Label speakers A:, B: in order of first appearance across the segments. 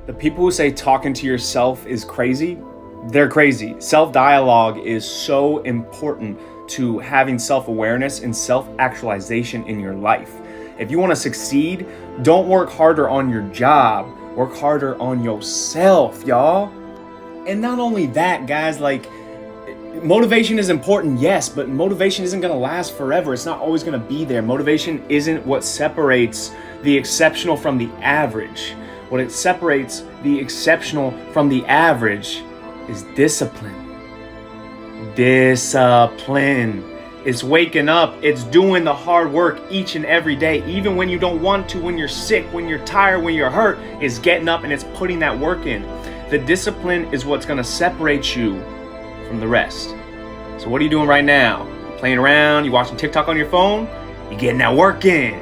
A: The people who say talking to yourself is crazy, they're crazy. Self-dialogue is so important to having self-awareness and self-actualization in your life. If you want to succeed, don't work harder on your job, work harder on yourself, y'all. And not only that, guys, like, motivation is important, yes, but motivation isn't gonna last forever. It's not always gonna be there. Motivation isn't what separates the exceptional from the average. What it separates the exceptional from the average is discipline. Discipline. It's waking up, it's doing the hard work each and every day, even when you don't want to, when you're sick, when you're tired, when you're hurt. It's getting up and it's putting that work in. The discipline is what's gonna separate you from the rest. So what are you doing right now? You playing around? You watching TikTok on your phone? You getting that work in?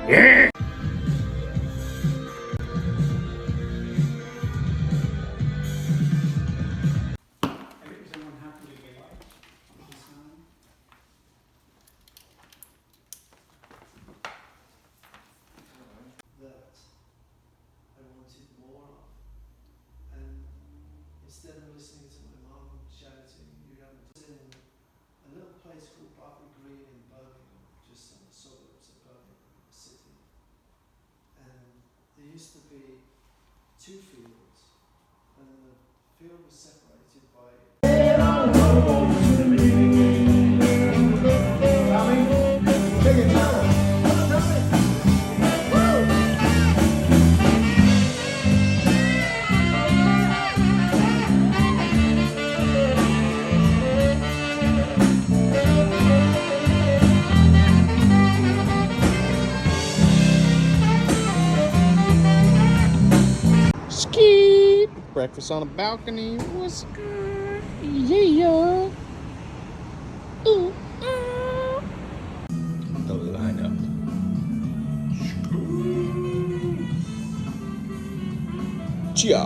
A: Yeah.
B: Instead of listening to my mom shouting, you have to in a little place called Bartley Green in Birmingham, just on the suburbs of Birmingham city. And there used to be two fields, and the field was separated by
C: breakfast on a balcony. What's good? Yeah. Ooh. Totally lined up. Chia.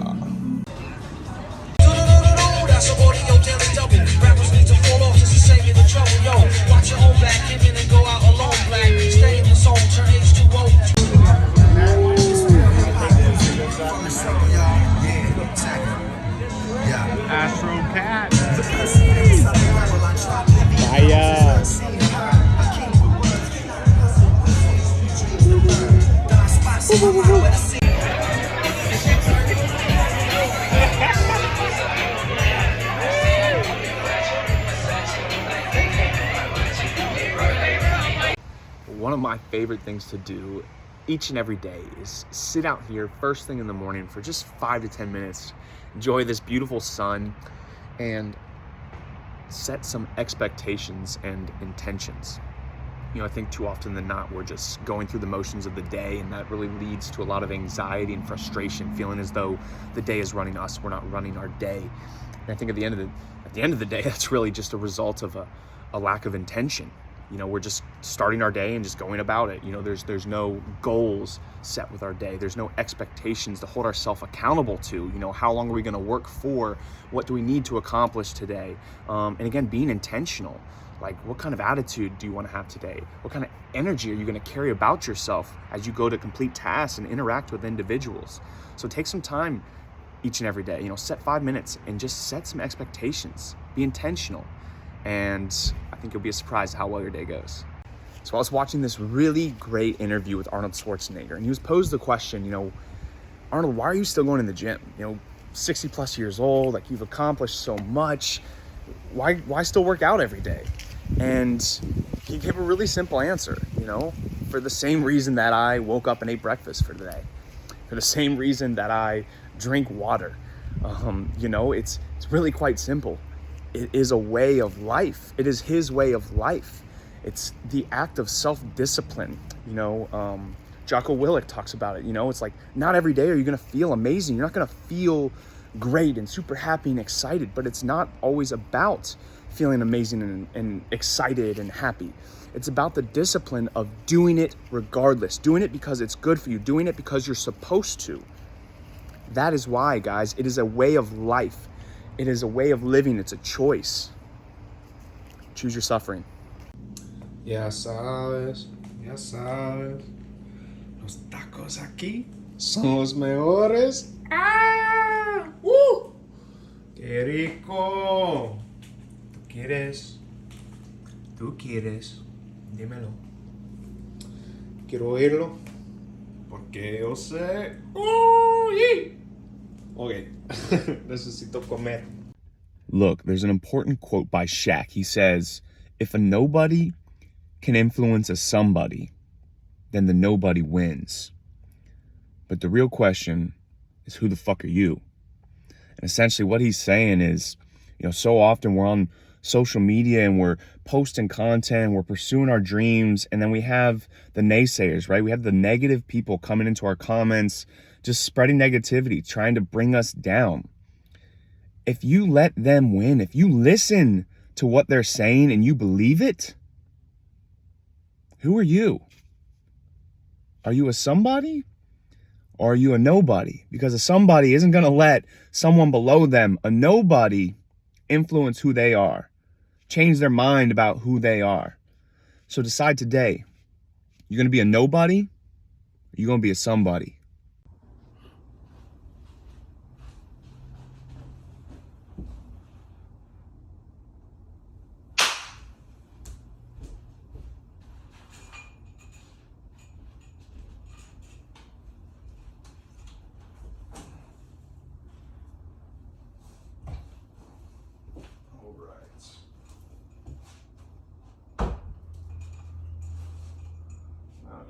C: That's a audio daily double. Rappers need to fall off just to save you the trouble. Yo, watch your own back, get in and go out alone. Black, stay in the zone, turn H2O. Astro Cat. Fire.
A: One of my favorite things to do each and every day is sit out here first thing in the morning for just 5 to 10 minutes, enjoy this beautiful sun, and set some expectations and intentions. You know, I think too often than not, we're just going through the motions of the day, and that really leads to a lot of anxiety and frustration, feeling as though the day is running us, we're not running our day. And I think at the end of the day, that's really just a result of a lack of intention. You know, we're just starting our day and just going about it. You know, there's no goals set with our day. There's no expectations to hold ourselves accountable to. You know, how long are we going to work for? What do we need to accomplish today? And again, being intentional. Like, what kind of attitude do you want to have today? What kind of energy are you going to carry about yourself as you go to complete tasks and interact with individuals? So take some time each and every day. You know, set 5 minutes and just set some expectations. Be intentional. And I think you'll be surprised how well your day goes. So I was watching this really great interview with Arnold Schwarzenegger, and he was posed the question, you know, Arnold, why are you still going to the gym? You know, 60 plus years old, like, you've accomplished so much. Why still work out every day? And he gave a really simple answer, you know, for the same reason that I woke up and ate breakfast for today, for the same reason that I drink water. You know, it's really quite simple. It is a way of life. It is his way of life. It's the act of self-discipline. You know, Jocko Willink talks about it. You know, it's like, not every day are you going to feel amazing. You're not going to feel great and super happy and excited, but it's not always about feeling amazing and excited and happy. It's about the discipline of doing it regardless, doing it because it's good for you, doing it because you're supposed to. That is why, guys, it is a way of life. It is a way of living. It's a choice. Choose your suffering.
C: Ya sabes. Los tacos aquí
A: son los mejores. ¡Ah! ¡Uh! ¡Qué rico! ¿Tú quieres? ¿Tú quieres? Dímelo. Quiero oírlo. Porque yo sé. ¡Uy! Okay. Necesito comer. Look, there's an important quote by Shaq. He says, if a nobody can influence a somebody, then the nobody wins. But the real question is, who the fuck are you? And essentially what he's saying is, you know, so often we're on social media and we're posting content, we're pursuing our dreams, and then we have the naysayers, right? We have the negative people coming into our comments, just spreading negativity, trying to bring us down. If you let them win, if you listen to what they're saying and you believe it, who are you? Are you a somebody or are you a nobody? Because a somebody isn't going to let someone below them, a nobody, influence who they are, change their mind about who they are. So decide today, you're going to be a nobody or you're going to be a somebody.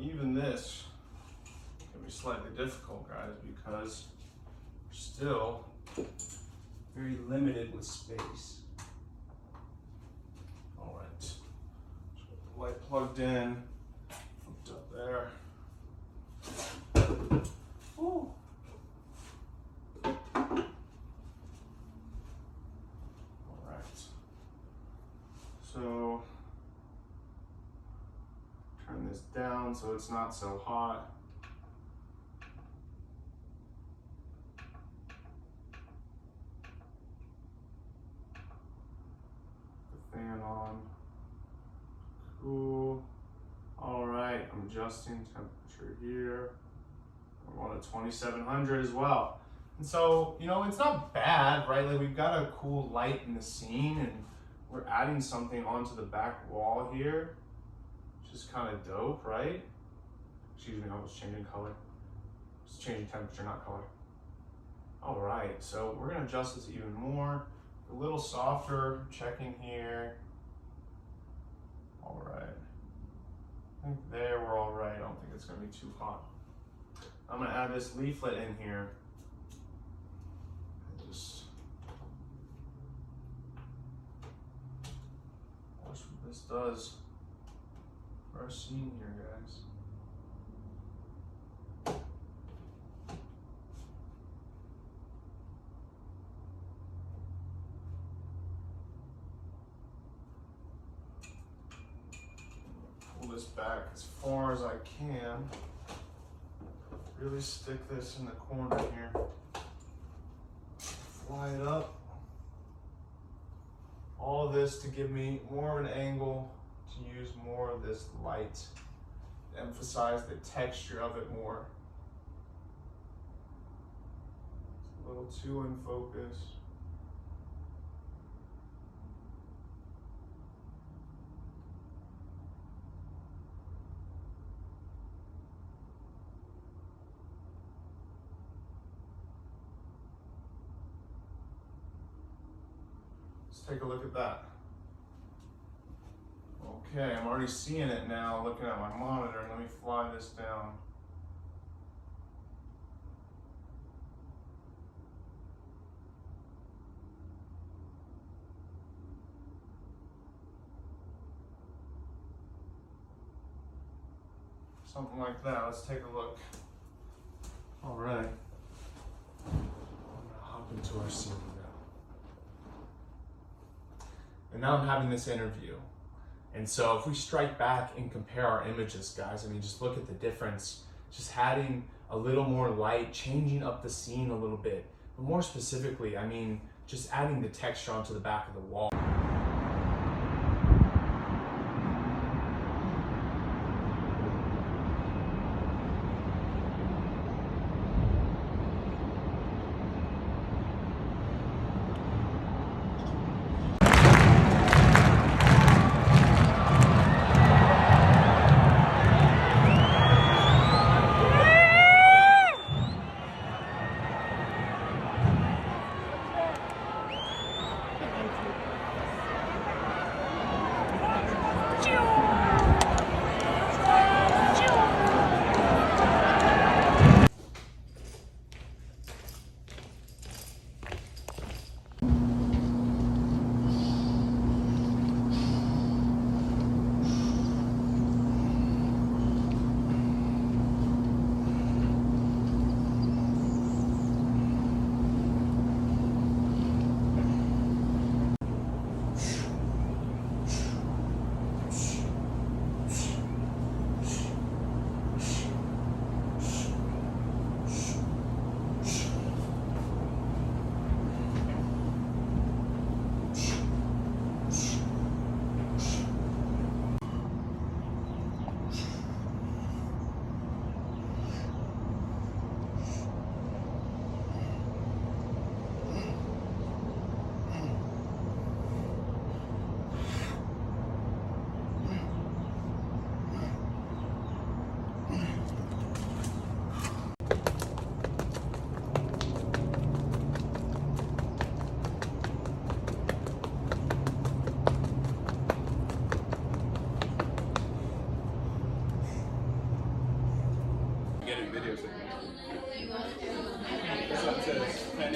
A: Even this can be slightly difficult, guys, because we're still very limited with space. All right, so the light plugged in, hooked up there. Ooh. All right, so turn this down so it's not so hot. The fan on. Cool. All right, I'm adjusting temperature here. I want a 2700 as well. And so, you know, it's not bad, right? Like, we've got a cool light in the scene and we're adding something onto the back wall here. Just kind of dope, right? Excuse me, I was changing color. Just changing temperature, not color. All right, so we're gonna adjust this even more. A little softer, checking here. All right. I think there we're all right. I don't think it's gonna be too hot. I'm gonna add this leaflet in here. Just watch what this does. Our scene here, guys. Pull this back as far as I can. Really stick this in the corner here. Fly it up. All of this to give me more of an angle, to use more of this light, to emphasize the texture of it more. It's a little too in focus. Let's take a look at that. Okay, I'm already seeing it now, looking at my monitor. Let me fly this down. Something like that. Let's take a look. All right. I'm gonna hop into our scene now. And now I'm having this interview. And so if we strike back and compare our images, guys, I mean, just look at the difference. Just adding a little more light, changing up the scene a little bit. But more specifically, I mean, just adding the texture onto the back of the wall.
D: So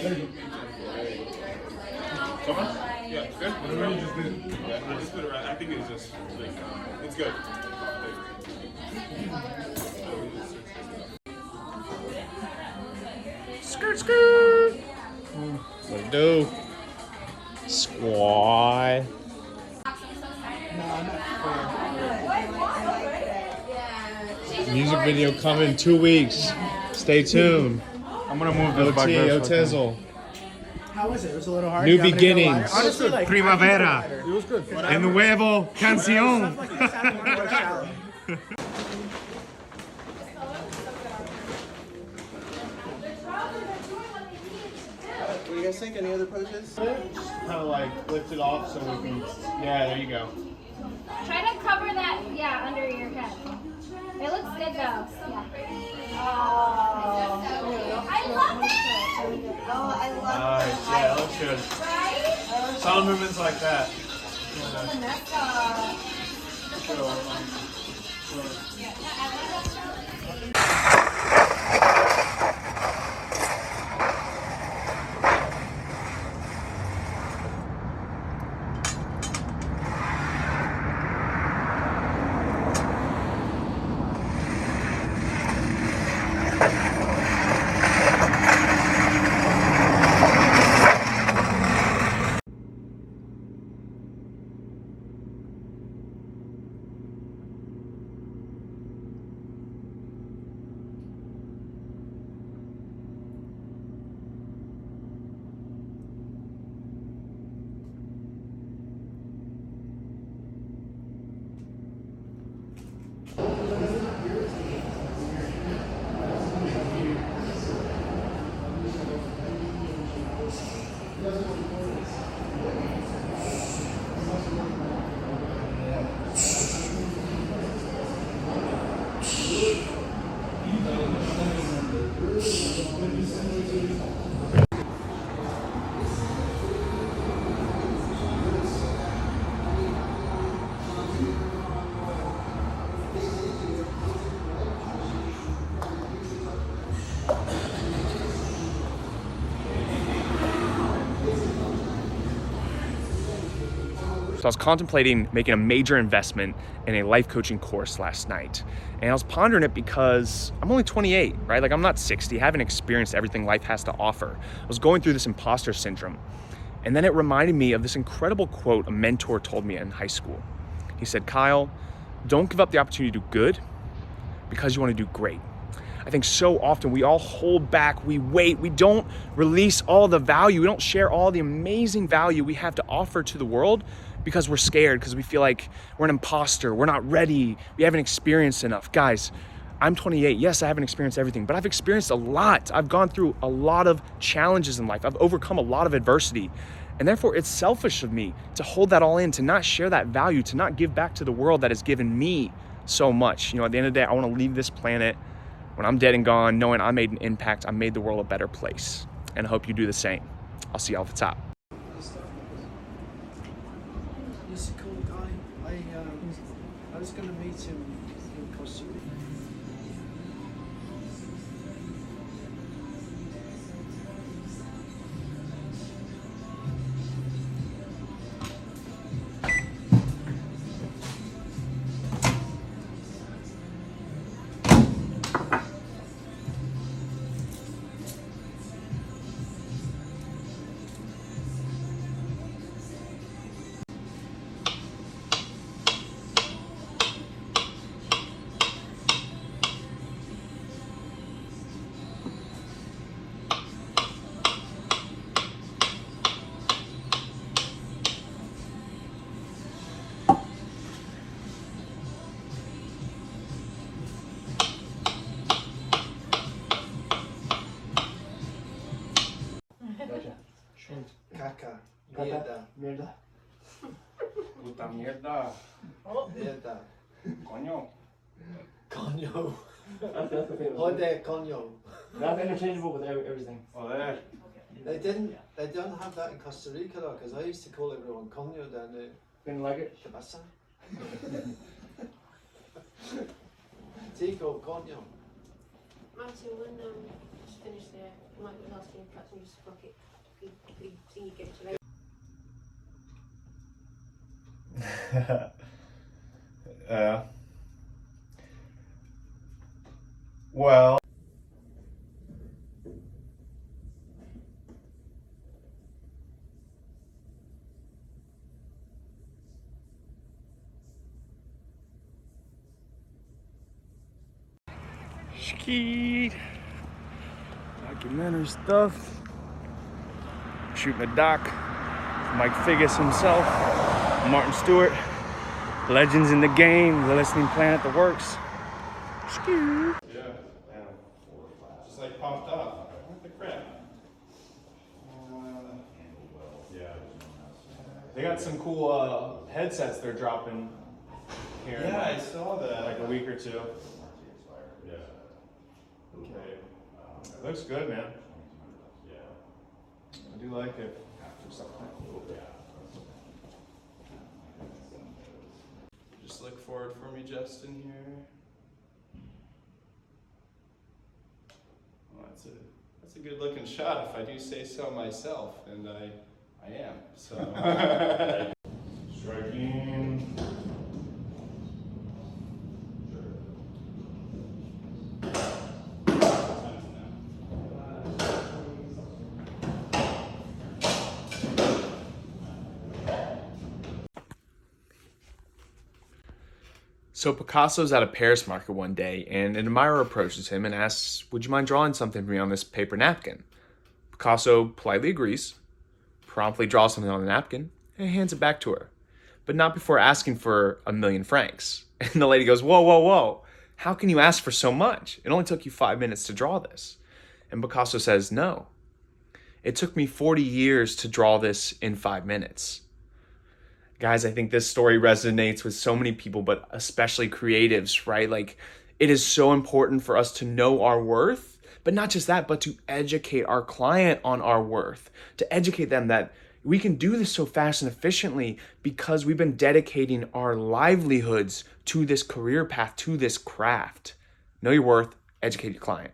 D: much? Yeah, good. What did you just do? Yeah, I just put it right. I think it's just like, it's good.
A: Skirt, skirt. What to do? Squat. Music video coming in 2 weeks. Stay tuned.
D: I'm gonna move this back
A: OT,
D: there.
A: Otezel.
B: How was it? It was a little hard.
A: New
B: You want me to go
A: beginnings.
B: lighter? Honestly, like,
A: Primavera.
D: It was good.
A: El nuevo canción.
B: Stuff like this, I don't want to shower.
E: What do you guys think? Any other poses?
A: Kind of like lift it off so we can. Yeah, there you go.
F: Try to cover that, yeah, under your head. It looks good though. Yeah. Oh, I love it! Oh, I love it.
A: Nice. Yeah, that looks good.
F: Right?
A: Sound movements like that.
F: Vanessa.
A: So I was contemplating making a major investment in a life coaching course last night. And I was pondering it because I'm only 28, right? Like I'm not 60, haven't experienced everything life has to offer. I was going through this imposter syndrome. And then it reminded me of this incredible quote a mentor told me in high school. He said, Kyle, don't give up the opportunity to do good because you want to do great. I think so often we all hold back, we wait, we don't release all the value, we don't share all the amazing value we have to offer to the world because we're scared, because we feel like we're an imposter, we're not ready, we haven't experienced enough. Guys, I'm 28, yes, I haven't experienced everything, but I've experienced a lot. I've gone through a lot of challenges in life. I've overcome a lot of adversity. And therefore it's selfish of me to hold that all in, to not share that value, to not give back to the world that has given me so much. You know, at the end of the day, I want to leave this planet when I'm dead and gone, knowing I made an impact, I made the world a better place. And I hope you do the same. I'll see y'all at the top.
B: He's a cool guy. I was going to meet him in Costa Rica. Caca. Mierda.
D: Puta mierda.
B: Mierda.
D: Coño.
B: Coño. Joder, coño.
G: That's interchangeable with everything.
D: Joder.
B: They don't have that in Costa Rica though, because I used to call everyone coño down there.
G: Didn't like it?
B: ¿Qué pasa? Tico, coño.
H: Martin, when finish there. might be last in your cuts and just fuck it. If you think you get to know.
A: Well. Ski. Documentary stuff. Shooting a doc. Mike Figgis himself. Martin Stewart. Legends in the game. The listening planet that works. Ski.
D: Yeah. Just like popped off. What the crap?
A: They got some cool headsets they're dropping here.
D: Yeah, I saw that.
A: Like a week or two.
D: Yeah.
A: Okay. It looks good, man.
D: Yeah.
A: I do like it.
E: Just look forward for me, Justin, here. Well, that's a good looking shot if I do say so myself, and I am, so.
A: Striking. So Picasso's at a Paris market one day, and an admirer approaches him and asks, "Would you mind drawing something for me on this paper napkin?" Picasso politely agrees, promptly draws something on the napkin, and hands it back to her, but not before asking for 1,000,000 francs. And the lady goes, "Whoa, whoa, whoa, how can you ask for so much? It only took you 5 minutes to draw this." And Picasso says, "No, it took me 40 years to draw this in 5 minutes." Guys, I think this story resonates with so many people, but especially creatives, right? Like, it is so important for us to know our worth, but not just that, but to educate our client on our worth, to educate them that we can do this so fast and efficiently because we've been dedicating our livelihoods to this career path, to this craft. Know your worth, educate your client.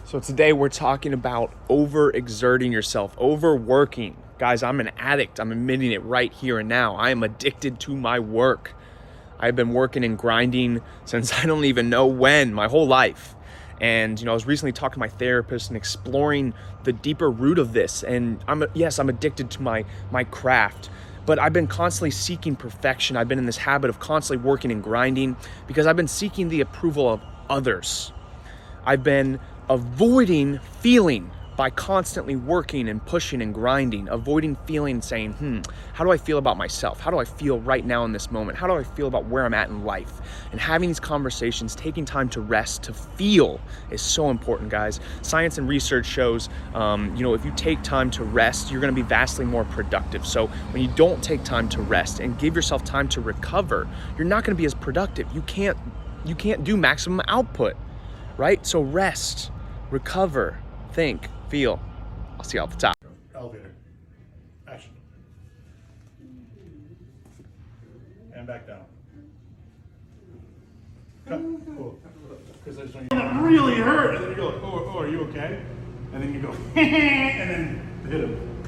A: So today we're talking about overexerting yourself, overworking. Guys, I'm an addict. I'm admitting it right here and now. I am addicted to my work. I've been working and grinding since I don't even know when, my whole life. And, I was recently talking to my therapist and exploring the deeper root of this. And I'm addicted to my craft, but I've been constantly seeking perfection. I've been in this habit of constantly working and grinding because I've been seeking the approval of others. I've been avoiding feeling by constantly working and pushing and grinding, avoiding feeling, saying, how do I feel about myself? How do I feel right now in this moment? How do I feel about where I'm at in life? And having these conversations, taking time to rest, to feel is so important, guys. Science and research shows, if you take time to rest, you're gonna be vastly more productive. So when you don't take time to rest and give yourself time to recover, you're not gonna be as productive. You can't do maximum output, right? So rest, recover, think, feel. I'll see you at the top.
I: Elevator. Action. And back down. Cut. Cool. Because I just want you that really hurt. And then you go, oh, are you okay? And then you go, and then hit him.